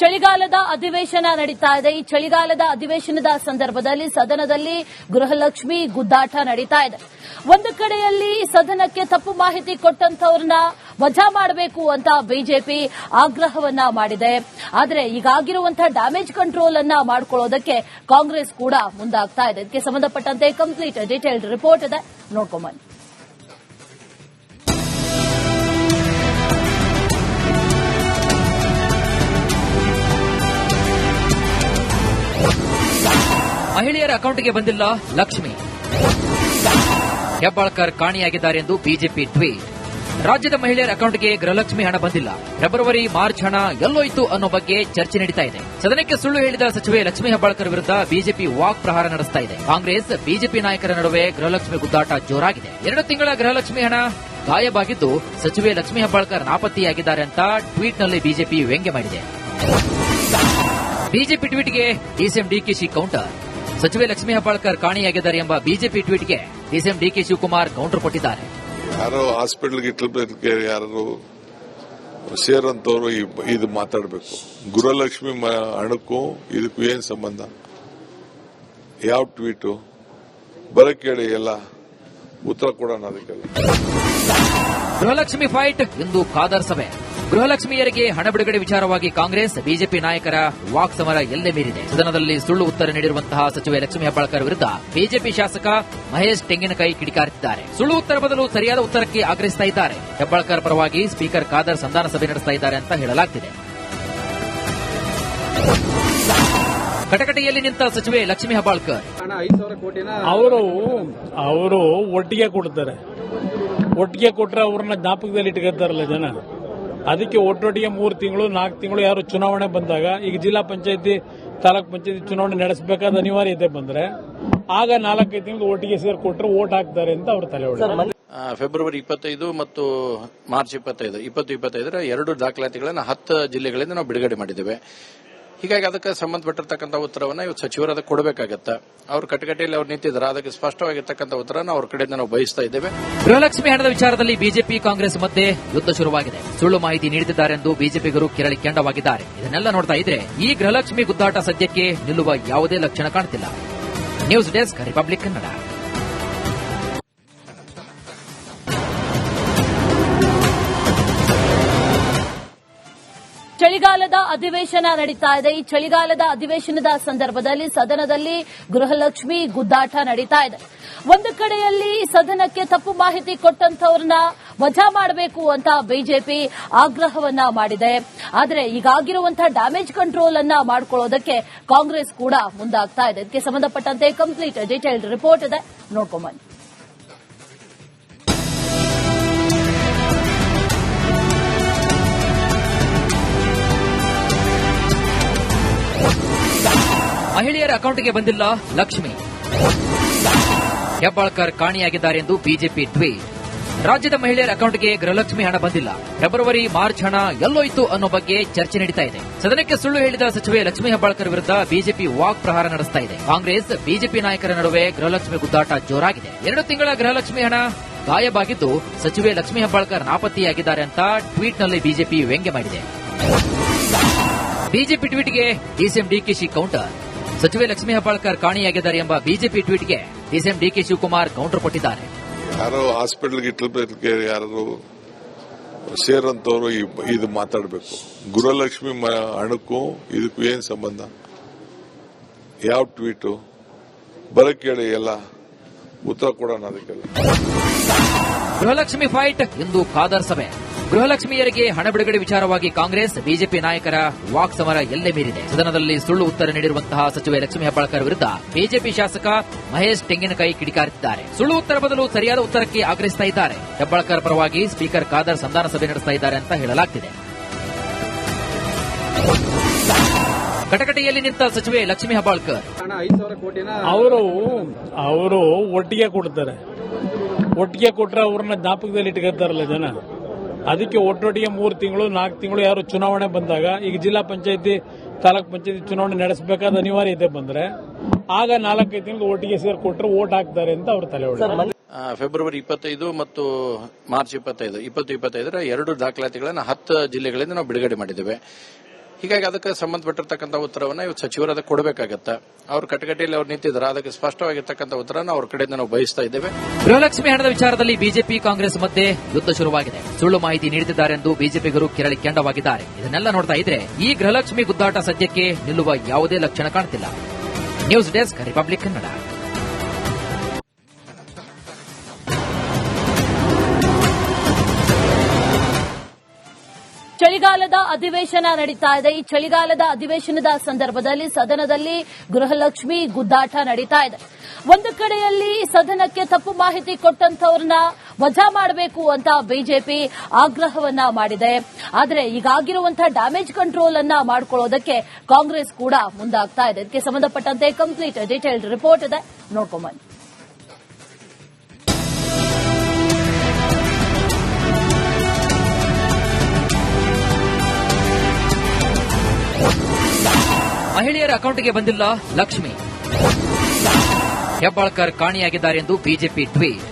ಚಳಿಗಾಲದ ಅಧಿವೇಶನ ನಡೀತಾ ಇದೆ. ಈ ಚಳಿಗಾಲದ ಅಧಿವೇಶನದ ಸಂದರ್ಭದಲ್ಲಿ ಸದನದಲ್ಲಿ ಗೃಹಲಕ್ಷ್ಮಿ ಗುದ್ದಾಟ ನಡೀತಾ ಇದೆ. ಒಂದು ಕಡೆಯಲ್ಲಿ ಸದನಕ್ಕೆ ತಪ್ಪು ಮಾಹಿತಿ ಕೊಟ್ಟಂತವರನ್ನ ವಜಾ ಮಾಡಬೇಕು ಅಂತ ಬಿಜೆಪಿ ಆಗ್ರಹವನ್ನ ಮಾಡಿದೆ. ಆದರೆ ಈಗಾಗಿರುವಂತಹ ಡ್ಯಾಮೇಜ್ ಕಂಟ್ರೋಲ್ ಅನ್ನ ಮಾಡಿಕೊಳ್ಳೋದಕ್ಕೆ ಕಾಂಗ್ರೆಸ್ ಕೂಡ ಮುಂದಾಗ್ತಾ ಇದೆ. ಇದಕ್ಕೆ ಸಂಬಂಧಪಟ್ಟಂತೆ ಕಂಪ್ಲೀಟ್ ಡೀಟೇಲ್ಡ್ ರಿಪೋರ್ಟ್ ಇದೆ, ನೋಡ್ಕೊಂಬನ್ನಿ. ಮಹಿಳೆಯರ ಅಕೌಂಟ್ಗೆ ಬಂದಿಲ್ಲ ಲಕ್ಷ್ಮಿ. ಹೆಬ್ಬಾಳ್ಕರ್ ಕಾಣಿಯಾಗಿದ್ದಾರೆ ಎಂದು ಬಿಜೆಪಿ ಟ್ವೀಟ್. ರಾಜ್ಯದ ಮಹಿಳೆಯರ ಅಕೌಂಟ್ಗೆ ಗೃಹಲಕ್ಷ್ಮಿ ಹಣ ಬಂದಿಲ್ಲ. ಫೆಬ್ರವರಿ ಮಾರ್ಚ್ ಹಣ ಎಲ್ಲೋಯ್ತು ಅನ್ನೋ ಬಗ್ಗೆ ಚರ್ಚೆ ನಡೀತಾ ಇದೆ. ಸದನಕ್ಕೆ ಸುಳ್ಳು ಹೇಳಿದ ಸಚಿವೆ ಲಕ್ಷ್ಮಿ ಹೆಬ್ಬಾಳ್ಕರ್ ವಿರುದ್ಧ ಬಿಜೆಪಿ ವಾಕ್ ಪ್ರಹಾರ ನಡೆಸ್ತಾ ಇದೆ. ಕಾಂಗ್ರೆಸ್ ಬಿಜೆಪಿ ನಾಯಕರ ನಡುವೆ ಗೃಹಲಕ್ಷ್ಮಿ ಗುದ್ದಾಟ ಜೋರಾಗಿದೆ. 2 ತಿಂಗಳ ಗೃಹಲಕ್ಷ್ಮಿ ಹಣ ಗಾಯಬಾಗಿದ್ದು ಸಚಿವೆ ಲಕ್ಷ್ಮಿ ಹೆಬ್ಬಾಳ್ಕರ್ ನಾಪತ್ತೆಯಾಗಿದ್ದಾರೆ ಅಂತ ಟ್ವೀಟ್ನಲ್ಲಿ ಬಿಜೆಪಿ ವ್ಯಂಗ್ಯ ಮಾಡಿದೆ. ಬಿಜೆಪಿ ಟ್ವೀಟ್ಗೆ ಡಿಸಿಎಂ ಡಿಕೆಶಿ ಕೌಂಟರ್. ಸಚಿವೆ ಲಕ್ಷ್ಮಿ ಹೆಬ್ಬಾಳ್ಕರ್ ಕಾಣಿಯಾಗಿದ್ದಾರೆ ಎಂಬ ಬಿಜೆಪಿ ಟ್ವೀಟ್ಗೆ ಡಿಸಿಎಂ ಡಿಕೆ ಶಿವಕುಮಾರ್ ಕೌಂಟರ್ ಕೊಟ್ಟಿದ್ದಾರೆ. ಯಾರೋ ಹಾಸ್ಪಿಟಲ್ಗೆ ಯಾರು ಸೇರಂತವ್ರು ಇದು ಮಾತಾಡಬೇಕು. ಗೃಹಲಕ್ಷ್ಮಿ ಹಣಕ್ಕೂ ಇದಕ್ಕೂ ಏನ್ ಸಂಬಂಧ? ಯಾವ ಟ್ವೀಟು ಬರಕ್ಕೆ ಹೇಳಿ, ಎಲ್ಲ ಉತ್ತರ ಕೊಡೋಣ ಅದಕ್ಕೆಲ್ಲ. ಗೃಹಲಕ್ಷ್ಮಿ ಫೈಟ್ ಇಂದು ಖಾದರ್ ಸಭೆ. ಗೃಹಲಕ್ಷ್ಮಿಯರಿಗೆ ಹಣ ಬಿಡುಗಡೆ ವಿಚಾರವಾಗಿ ಕಾಂಗ್ರೆಸ್ ಬಿಜೆಪಿ ನಾಯಕರ ವಾಕ್ ಸಮರ ಎಲ್ಲೇ ಮೀರಿದೆ. ಸದನದಲ್ಲಿ ಸುಳ್ಳು ಉತ್ತರ ನೀಡಿರುವಂತಹ ಸಚಿವೆ ಲಕ್ಷ್ಮಿ ಹೆಬ್ಬಾಳ್ಕರ್ ವಿರುದ್ಧ ಬಿಜೆಪಿ ಶಾಸಕ ಮಹೇಶ್ ತೆಂಗಿನಕಾಯಿ ಕಿಡಿಕಾರುತ್ತಿದ್ದಾರೆ. ಸುಳ್ಳು ಉತ್ತರ ಬದಲು ಸರಿಯಾದ ಉತ್ತರಕ್ಕೆ ಆಗ್ರಹಿಸ್ತಾ ಇದ್ದಾರೆ. ಹೆಬ್ಬಾಳ್ಕರ್ ಪರವಾಗಿ ಸ್ಪೀಕರ್ ಖಾದರ್ ಸಂಧಾನ ಸಭೆ ನಡೆಸ್ತಾ ಇದ್ದಾರೆ ಅಂತ ಹೇಳಲಾಗ್ತಿದೆ. ಕಟಕಟೆಯಲ್ಲಿ ನಿಂತ ಸಚಿವೆ ಲಕ್ಷ್ಮಿ ಹೆಬ್ಬಾಳ್ಕರ್ ಅವರು ಒಟ್ಟಿಗೆ ಕೊಡ್ತಾರೆ. ಒಟ್ಟಿಗೆ ಕೊಟ್ರೆ ಅವ್ರನ್ನ ಜ್ಞಾಪಕದಲ್ಲಿ ಇಟ್ಕೊತಾರಲ್ಲ ಜನ. ಅದಕ್ಕೆ ಒಟ್ಟೊಟ್ಟಿಗೆ 3 ತಿಂಗಳು 4 ತಿಂಗಳು ಯಾರು ಚುನಾವಣೆ ಬಂದಾಗ, ಈಗ ಜಿಲ್ಲಾ ಪಂಚಾಯತಿ ತಾಲೂಕ್ ಪಂಚಾಯತಿ ಚುನಾವಣೆ ನಡೆಸಬೇಕಾದ ಅನಿವಾರ್ಯತೆ ಬಂದ್ರೆ ಆಗ 4-5 ತಿಂಗಳು ಒಟ್ಟಿಗೆ ಸೇರ್ಕೊಟ್ರೆ ವೋಟ್ ಹಾಕ್ತಾರೆ ಅಂತ ಅವ್ರ ತಲೆ ಹೊಡೆದ. ಫೆಬ್ರವರಿ 25 ಮತ್ತು ಮಾರ್ಚ್ 25 2 ದಾಖಲಾತಿಗಳನ್ನು 10 ಜಿಲ್ಲೆಗಳಿಂದ ನಾವು ಬಿಡುಗಡೆ ಮಾಡಿದ್ದೇವೆ. ಹೀಗಾಗಿ ಅದಕ್ಕೆ ಸಂಬಂಧಪಟ್ಟಿರ್ತಕ್ಕಂಥ ಉತ್ತರವನ್ನು ಇವತ್ತು ಸಚಿವರು ಅದಕ್ಕೆ ಕೊಡಬೇಕಾಗತ್ತೆ. ಅವರು ಕಟಕಟೆಯಲ್ಲಿ ಅವ್ರು ನಿಂತಿದ್ದಾರೆ, ಅದಕ್ಕೆ ಸ್ಪಷ್ಟವಾಗಿರ್ತಕ್ಕಂಥ ಉತ್ತರನ ಅವ್ರ ಕಡೆಯಿಂದ ನಾವು ಬಯಸ್ತಾ ಇದ್ದೇವೆ. ಗೃಹಲಕ್ಷ್ಮಿ ಹಣದ ವಿಚಾರದಲ್ಲಿ ಬಿಜೆಪಿ ಕಾಂಗ್ರೆಸ್ ಮಧ್ಯೆ ಯುದ್ಧ ಶುರುವಾಗಿದೆ. ಸುಳ್ಳು ಮಾಹಿತಿ ನೀಡುತ್ತಿದ್ದಾರೆಂದು ಬಿಜೆಪಿಗರು ಕೆರಳಿ ಕೆಂಡವಾಗಿದ್ದಾರೆ. ಇದನ್ನೆಲ್ಲ ನೋಡ್ತಾ ಇದ್ರೆ ಈ ಗೃಹಲಕ್ಷ್ಮಿ ಗುದ್ದಾಟ ಸದ್ಯಕ್ಕೆ ನಿಲ್ಲುವ ಯಾವುದೇ ಲಕ್ಷಣ ಕಾಣುತ್ತಿಲ್ಲ. News desk, Republic Kannada. ಚಳಿಗಾಲದ ಅಧಿವೇಶನ ನಡೀತಾ ಇದೆ. ಈ ಚಳಿಗಾಲದ ಅಧಿವೇಶನದ ಸಂದರ್ಭದಲ್ಲಿ ಸದನದಲ್ಲಿ ಗೃಹಲಕ್ಷ್ಮಿ ಗುದ್ದಾಟ ನಡೀತಾ ಇದೆ. ಒಂದು ಕಡೆಯಲ್ಲಿ ಸದನಕ್ಕೆ ತಪ್ಪು ಮಾಹಿತಿ ಕೊಟ್ಟಂತವರನ್ನ ವಜಾ ಮಾಡಬೇಕು ಅಂತ ಬಿಜೆಪಿ ಆಗ್ರಹವನ್ನ ಮಾಡಿದೆ. ಆದರೆ ಈಗಾಗಿರುವಂತಹ ಡ್ಯಾಮೇಜ್ ಕಂಟ್ರೋಲ್ ಅನ್ನ ಮಾಡಿಕೊಳ್ಳೋದಕ್ಕೆ ಕಾಂಗ್ರೆಸ್ ಕೂಡ ಮುಂದಾಗ್ತಾ ಇದೆ. ಇದಕ್ಕೆ ಸಂಬಂಧಪಟ್ಟಂತೆ ಕಂಪ್ಲೀಟ್ ಡೀಟೇಲ್ಡ್ ರಿಪೋರ್ಟ್ ಇದೆ, ನೋಡ್ಕೊಂಬನ್ನಿ. ಮಹಿಳೆಯರ ಅಕೌಂಟ್ಗೆ ಬಂದಿಲ್ಲ ಲಕ್ಷ್ಮಿ. ಹೆಬ್ಬಾಳ್ಕರ್ ಕಾಣಿಯಾಗಿದ್ದಾರೆ ಎಂದು ಬಿಜೆಪಿ ಟ್ವೀಟ್. ರಾಜ್ಯದ ಮಹಿಳೆಯರ ಅಕೌಂಟ್ಗೆ ಗೃಹಲಕ್ಷ್ಮಿ ಹಣ ಬಂದಿಲ್ಲ. ಫೆಬ್ರವರಿ ಮಾರ್ಚ್ ಹಣ ಎಲ್ಲೋಯ್ತು ಅನ್ನೋ ಬಗ್ಗೆ ಚರ್ಚೆ ನಡೀತಾ ಇದೆ. ಸದನಕ್ಕೆ ಸುಳ್ಳು ಹೇಳಿದ ಸಚಿವೆ ಲಕ್ಷ್ಮಿ ಹೆಬ್ಬಾಳ್ಕರ್ ವಿರುದ್ಧ ಬಿಜೆಪಿ ವಾಕ್ ಪ್ರಹಾರ ನಡೆಸ್ತಾ ಇದೆ. ಕಾಂಗ್ರೆಸ್ ಬಿಜೆಪಿ ನಾಯಕರ ನಡುವೆ ಗೃಹಲಕ್ಷ್ಮಿ ಗುದ್ದಾಟ ಜೋರಾಗಿದೆ. 2 ತಿಂಗಳ ಗೃಹಲಕ್ಷ್ಮಿ ಹಣ ಗಾಯಬಾಗಿದ್ದು ಸಚಿವೆ ಲಕ್ಷ್ಮಿ ಹೆಬ್ಬಾಳ್ಕರ್ ನಾಪತ್ತೆಯಾಗಿದ್ದಾರೆ ಅಂತ ಟ್ವೀಟ್ನಲ್ಲಿ ಬಿಜೆಪಿ ವ್ಯಂಗ್ಯ ಮಾಡಿದೆ. ಬಿಜೆಪಿ ಟ್ವೀಟ್ಗೆ ಡಿಸಿಎಂ ಡಿಕೆಶಿ ಕೌಂಟರ್. ಸಚಿವೆ ಲಕ್ಷ್ಮಿ ಹೆಬ್ಬಾಳ್ಕರ್ ಕಾಣಿಯಾಗಿದ್ದಾರೆ ಎಂಬ ಬಿಜೆಪಿ ಟ್ವೀಟ್ಗೆ ಡಿಸಿಎಂ ಡಿಕೆ ಶಿವಕುಮಾರ್ ಕೌಂಟರ್ ಕೊಟ್ಟಿದ್ದಾರೆ. ಯಾರೋ ಹಾಸ್ಪಿಟಲ್ಗೆ ಯಾರು ಸೇರಂತವ್ರು ಇದು ಮಾತಾಡಬೇಕು. ಗೃಹಲಕ್ಷ್ಮಿ ಹಣಕ್ಕೂ ಇದಕ್ಕೂ ಏನ್ ಸಂಬಂಧ? ಯಾವ ಟ್ವೀಟು ಬರಕ್ಕೆ ಹೇಳಿ, ಎಲ್ಲ ಉತ್ತರ ಕೊಡೋಣ ಅದಕ್ಕೆಲ್ಲ. ಗೃಹಲಕ್ಷ್ಮಿ ಫೈಟ್ ಇಂದು ಖಾದರ್ ಸಭೆ. ಗೃಹಲಕ್ಷ್ಮಿಯರಿಗೆ ಹಣ ಬಿಡುಗಡೆ ವಿಚಾರವಾಗಿ ಕಾಂಗ್ರೆಸ್ ಬಿಜೆಪಿ ನಾಯಕರ ವಾಕ್ ಸಮರ ಎಲ್ಲೇ ಮೀರಿದೆ. ಸದನದಲ್ಲಿ ಸುಳ್ಳು ಉತ್ತರ ನೀಡಿರುವಂತಹ ಸಚಿವೆ ಲಕ್ಷ್ಮಿ ಹೆಬ್ಬಾಳ್ಕರ್ ವಿರುದ್ಧ ಬಿಜೆಪಿ ಶಾಸಕ ಮಹೇಶ್ ತೆಂಗಿನಕಾಯಿ ಕಿಡಿಕಾರುತ್ತಿದ್ದಾರೆ. ಸುಳ್ಳು ಉತ್ತರ ಬದಲು ಸರಿಯಾದ ಉತ್ತರಕ್ಕೆ ಆಗ್ರಹಿಸ್ತಾ ಇದ್ದಾರೆ. ಹೆಬ್ಬಾಳ್ಕರ್ ಪರವಾಗಿ ಸ್ಪೀಕರ್ ಖಾದರ್ ಸಂಧಾನ ಸಭೆ ನಡೆಸ್ತಾ ಇದ್ದಾರೆ ಅಂತ ಹೇಳಲಾಗ್ತಿದೆ. ಕಟಕಟೆಯಲ್ಲಿ ನಿಂತ ಸಚಿವೆ ಲಕ್ಷ್ಮಿ ಹೆಬ್ಬಾಳ್ಕರ್ ಅವರು ಒಟ್ಟಿಗೆ ಕೊಡ್ತಾರೆ. ಒಟ್ಟಿಗೆ ಕೊಟ್ರೆ ಅವ್ರನ್ನ ಜ್ಞಾಪಕದಲ್ಲಿ ಇಟ್ಕೊತಾರಲ್ಲ ಜನ. ಅದಕ್ಕೆ ಒಟ್ಟೊಟ್ಟಿಗೆ 3 ತಿಂಗಳು 4 ತಿಂಗಳು ಯಾರು ಚುನಾವಣೆ ಬಂದಾಗ, ಈಗ ಜಿಲ್ಲಾ ಪಂಚಾಯತಿ ತಾಲೂಕ್ ಪಂಚಾಯತಿ ಚುನಾವಣೆ ನಡೆಸಬೇಕಾದ ಅನಿವಾರ್ಯತೆ ಬಂದ್ರೆ ಆಗ 4-5 ತಿಂಗಳು ಒಟ್ಟಿಗೆ ಸೇರ್ಕೊಟ್ರೆ ವೋಟ್ ಹಾಕ್ತಾರೆ ಅಂತ ಅವ್ರ ತಲೆ ಹೊಡೆದ. ಫೆಬ್ರವರಿ 25 ಮತ್ತು ಮಾರ್ಚ್ 25 2 ದಾಖಲಾತಿಗಳನ್ನು 10 ಜಿಲ್ಲೆಗಳಿಂದ ನಾವು ಬಿಡುಗಡೆ ಮಾಡಿದ್ದೇವೆ. ಹೀಗಾಗಿ ಅದಕ್ಕೆ ಸಂಬಂಧಪಟ್ಟಿರ್ತಕ್ಕಂಥ ಉತ್ತರವನ್ನ ಇವತ್ತು ಸಚಿವರದ ಕೊಡಬೇಕಾಗತ್ತೆ. ಅವ್ರ ಕಟಕಟೆಯಲ್ಲಿ ಅವ್ರು ನಿಂತಿದ್ದಾರೆ, ಅದಕ್ಕೆ ಸ್ಪಷ್ಟವಾಗಿರ್ತಕ್ಕಂಥ ಉತ್ತರನ ಅವ್ರ ಕಡೆಯಿಂದ ನಾವು ಬಯಸ್ತಾ ಇದ್ದೇವೆ. ಗೃಹಲಕ್ಷ್ಮಿ ಹಣದ ವಿಚಾರದಲ್ಲಿ ಬಿಜೆಪಿ ಕಾಂಗ್ರೆಸ್ ಮಧ್ಯೆ ಯುದ್ಧ ಶುರುವಾಗಿದೆ. ಸುಳ್ಳು ಮಾಹಿತಿ ನೀಡುತ್ತಿದ್ದಾರೆಂದು ಬಿಜೆಪಿಗರು ಕೆರಳಿ ಕೆಂಡವಾಗಿದ್ದಾರೆ. ಇದನ್ನೆಲ್ಲ ನೋಡ್ತಾ ಇದ್ರೆ ಈ ಗೃಹಲಕ್ಷ್ಮಿ ಗುದ್ದಾಟ ಸದ್ಯಕ್ಕೆ ನಿಲ್ಲುವ ಯಾವುದೇ ಲಕ್ಷಣ ಕಾಣ್ತಿಲ್ಲ. News desk, Republic Kannada. ಚಳಿಗಾಲದ ಅಧಿವೇಶನ ನಡೀತಾ ಇದೆ. ಈ ಚಳಿಗಾಲದ ಅಧಿವೇಶನದ ಸಂದರ್ಭದಲ್ಲಿ ಸದನದಲ್ಲಿ ಗೃಹಲಕ್ಷ್ಮಿ ಗುದ್ದಾಟ ನಡೀತಾ ಇದೆ. ಒಂದು ಕಡೆಯಲ್ಲಿ ಸದನಕ್ಕೆ ತಪ್ಪು ಮಾಹಿತಿ ಕೊಟ್ಟಂತವರನ್ನ ವಜಾ ಮಾಡಬೇಕು ಅಂತ ಬಿಜೆಪಿ ಆಗ್ರಹವನ್ನ ಮಾಡಿದೆ. ಆದರೆ ಈಗಾಗಿರುವಂತಹ ಡ್ಯಾಮೇಜ್ ಕಂಟ್ರೋಲ್ ಅನ್ನ ಮಾಡಿಕೊಳ್ಳೋದಕ್ಕೆ ಕಾಂಗ್ರೆಸ್ ಕೂಡ ಮುಂದಾಗ್ತಾ ಇದೆ. ಇದಕ್ಕೆ ಸಂಬಂಧಪಟ್ಟಂತೆ ಕಂಪ್ಲೀಟ್ ಡೀಟೇಲ್ಡ್ ರಿಪೋರ್ಟ್ ಇದೆ, ನೋಡ್ಕೊಂಬನ್ನಿ. ಮಹಿಳೆಯರ ಅಕೌಂಟ್ಗೆ ಬಂದಿಲ್ಲ ಲಕ್ಷ್ಮಿ. ಹೆಬ್ಬಾಳ್ಕರ್ ಕಾಣಿಯಾಗಿದ್ದಾರೆ ಎಂದು ಬಿಜೆಪಿ ಟ್ವೀಟ್.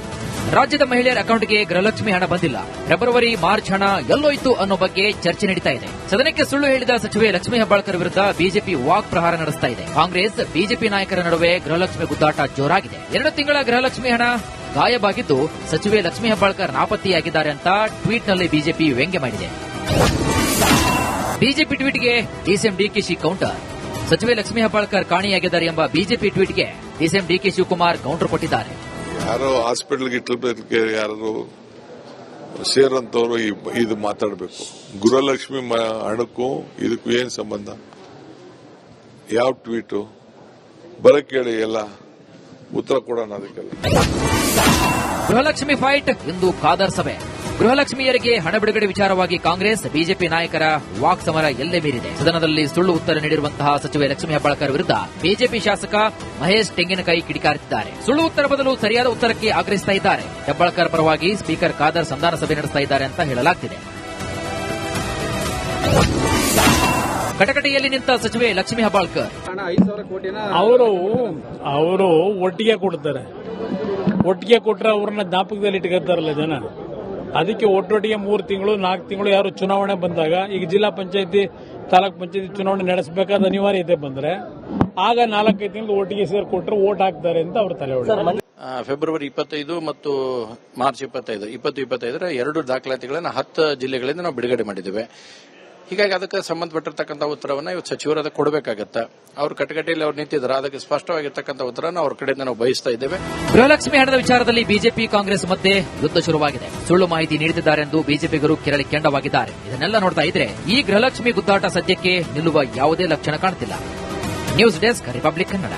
ರಾಜ್ಯದ ಮಹಿಳೆಯರ ಅಕೌಂಟ್ಗೆ ಗೃಹಲಕ್ಷ್ಮಿ ಹಣ ಬಂದಿಲ್ಲ. ಫೆಬ್ರವರಿ ಮಾರ್ಚ್ ಹಣ ಎಲ್ಲೋಯ್ತು ಅನ್ನೋ ಬಗ್ಗೆ ಚರ್ಚೆ ನಡೀತಾ ಇದೆ. ಸದನಕ್ಕೆ ಸುಳ್ಳು ಹೇಳಿದ ಸಚಿವೆ ಲಕ್ಷ್ಮಿ ಹೆಬ್ಬಾಳ್ಕರ್ ವಿರುದ್ಧ ಬಿಜೆಪಿ ವಾಕ್ ಪ್ರಹಾರ ನಡೆಸ್ತಾ ಇದೆ. ಕಾಂಗ್ರೆಸ್ ಬಿಜೆಪಿ ನಾಯಕರ ನಡುವೆ ಗೃಹಲಕ್ಷ್ಮಿ ಗುದ್ದಾಟ ಜೋರಾಗಿದೆ. 2 ತಿಂಗಳ ಗೃಹಲಕ್ಷ್ಮಿ ಹಣ ಗಾಯಬಾಗಿದ್ದು ಸಚಿವೆ ಲಕ್ಷ್ಮಿ ಹೆಬ್ಬಾಳ್ಕರ್ ನಾಪತ್ತೆಯಾಗಿದ್ದಾರೆ ಅಂತ ಟ್ವೀಟ್ನಲ್ಲಿ ಬಿಜೆಪಿ ವ್ಯಂಗ್ಯ ಮಾಡಿದೆ. ಬಿಜೆಪಿ ಟ್ವೀಟ್ಗೆ ಡಿಸಿಎಂ ಡಿಕೆಶಿ ಕೌಂಟರ್. ಸಚಿವೆ ಲಕ್ಷ್ಮಿ ಹೆಬ್ಬಾಳ್ಕರ್ ಕಾಣಿಯಾಗಿದ್ದಾರೆ ಎಂಬ ಬಿಜೆಪಿ ಟ್ವೀಟ್ಗೆ ಡಿಸಿಎಂ ಡಿಕೆ ಶಿವಕುಮಾರ್ ಕೌಂಟರ್ ಕೊಟ್ಟಿದ್ದಾರೆ. ಯಾರೋ ಹಾಸ್ಪಿಟಲ್ಗೆ ಯಾರು ಸೇರಂತವ್ರು ಇದು ಮಾತಾಡಬೇಕು. ಗೃಹಲಕ್ಷ್ಮಿ ಹಣಕ್ಕೂ ಇದಕ್ಕೂ ಏನ್ ಸಂಬಂಧ? ಯಾವ ಟ್ವೀಟು ಬರಕ್ಕೆ ಹೇಳಿ, ಎಲ್ಲ ಉತ್ತರ ಕೊಡೋಣ ಅದಕ್ಕೆಲ್ಲ. ಗೃಹಲಕ್ಷ್ಮಿ ಫೈಟ್ ಇಂದು ಖಾದರ್ ಸಭೆ. ಗೃಹಲಕ್ಷ್ಮಿಯರಿಗೆ ಹಣ ಬಿಡುಗಡೆ ವಿಚಾರವಾಗಿ ಕಾಂಗ್ರೆಸ್ ಬಿಜೆಪಿ ನಾಯಕರ ವಾಕ್ ಸಮರ ಎಲ್ಲೇ ಮೀರಿದೆ. ಸದನದಲ್ಲಿ ಸುಳ್ಳು ಉತ್ತರ ನೀಡಿರುವಂತಹ ಸಚಿವೆ ಲಕ್ಷ್ಮಿ ಹೆಬ್ಬಾಳ್ಕರ್ ವಿರುದ್ಧ ಬಿಜೆಪಿ ಶಾಸಕ ಮಹೇಶ್ ತೆಂಗಿನಕಾಯಿ ಕಿಡಿಕಾರುತ್ತಿದ್ದಾರೆ. ಸುಳ್ಳು ಉತ್ತರ ಬದಲು ಸರಿಯಾದ ಉತ್ತರಕ್ಕೆ ಆಗ್ರಹಿಸ್ತಾ ಇದ್ದಾರೆ. ಹೆಬ್ಬಾಳ್ಕರ್ ಪರವಾಗಿ ಸ್ಪೀಕರ್ ಖಾದರ್ ಸಂಧಾನ ಸಭೆ ನಡೆಸ್ತಾ ಇದ್ದಾರೆ ಅಂತ ಹೇಳಲಾಗ್ತಿದೆ. ಕಟಕಟೆಯಲ್ಲಿ ನಿಂತ ಸಚಿವೆ ಲಕ್ಷ್ಮಿ ಹೆಬ್ಬಾಳ್ಕರ್ ಅವರು ಒಟ್ಟಿಗೆ ಕೊಡ್ತಾರೆ. ಒಟ್ಟಿಗೆ ಕೊಟ್ರೆ ಅವ್ರನ್ನ ಜ್ಞಾಪಕದಲ್ಲಿ ಇಟ್ಕೊತಾರಲ್ಲ ಜನ. ಅದಕ್ಕೆ ಒಟ್ಟೊಟ್ಟಿಗೆ 3 ತಿಂಗಳು 4 ತಿಂಗಳು ಯಾರು ಚುನಾವಣೆ ಬಂದಾಗ, ಈಗ ಜಿಲ್ಲಾ ಪಂಚಾಯತಿ ತಾಲೂಕ್ ಪಂಚಾಯತಿ ಚುನಾವಣೆ ನಡೆಸಬೇಕಾದ ಅನಿವಾರ್ಯತೆ ಬಂದ್ರೆ ಆಗ 4-5 ತಿಂಗಳು ಒಟ್ಟಿಗೆ ಸೇರ್ಕೊಟ್ರೆ ವೋಟ್ ಹಾಕ್ತಾರೆ ಅಂತ ಅವ್ರ ತಲೆ ಹೊಡೆದ. ಫೆಬ್ರವರಿ 25 ಮತ್ತು ಮಾರ್ಚ್ 25 2 ದಾಖಲಾತಿಗಳನ್ನು 10 ಜಿಲ್ಲೆಗಳಿಂದ ನಾವು ಬಿಡುಗಡೆ ಮಾಡಿದ್ದೇವೆ. ಹೀಗಾಗಿ ಅದಕ್ಕೆ ಸಂಬಂಧಪಟ್ಟಿರ್ತಕ್ಕಂಥ ಉತ್ತರವನ್ನ ಇವತ್ತು ಸಚಿವರದ ಕೊಡಬೇಕಾಗತ್ತೆ. ಅವ್ರ ಕಟಕಟೆಯಲ್ಲಿ ಅವ್ರು ನಿಂತಿದ್ದಾರೆ, ಅದಕ್ಕೆ ಸ್ಪಷ್ಟವಾಗಿರ್ತಕ್ಕಂಥ ಉತ್ತರನ ಅವ್ರ ಕಡೆಯಿಂದ ನಾವು ಬಯಸ್ತಾ ಇದ್ದೇವೆ. ಗೃಹಲಕ್ಷ್ಮಿ ಹಣದ ವಿಚಾರದಲ್ಲಿ ಬಿಜೆಪಿ ಕಾಂಗ್ರೆಸ್ ಮಧ್ಯೆ ಯುದ್ಧ ಶುರುವಾಗಿದೆ. ಸುಳ್ಳು ಮಾಹಿತಿ ನೀಡುತ್ತಿದ್ದಾರೆಂದು ಬಿಜೆಪಿಗರು ಕೆರಳಿ ಕೆಂಡವಾಗಿದ್ದಾರೆ. ಇದನ್ನೆಲ್ಲ ನೋಡ್ತಾ ಇದ್ರೆ ಈ ಗೃಹಲಕ್ಷ್ಮಿ ಗುದ್ದಾಟ ಸದ್ಯಕ್ಕೆ ನಿಲ್ಲುವ ಯಾವುದೇ ಲಕ್ಷಣ ಕಾಣ್ತಿಲ್ಲ. News desk, Republic Kannada.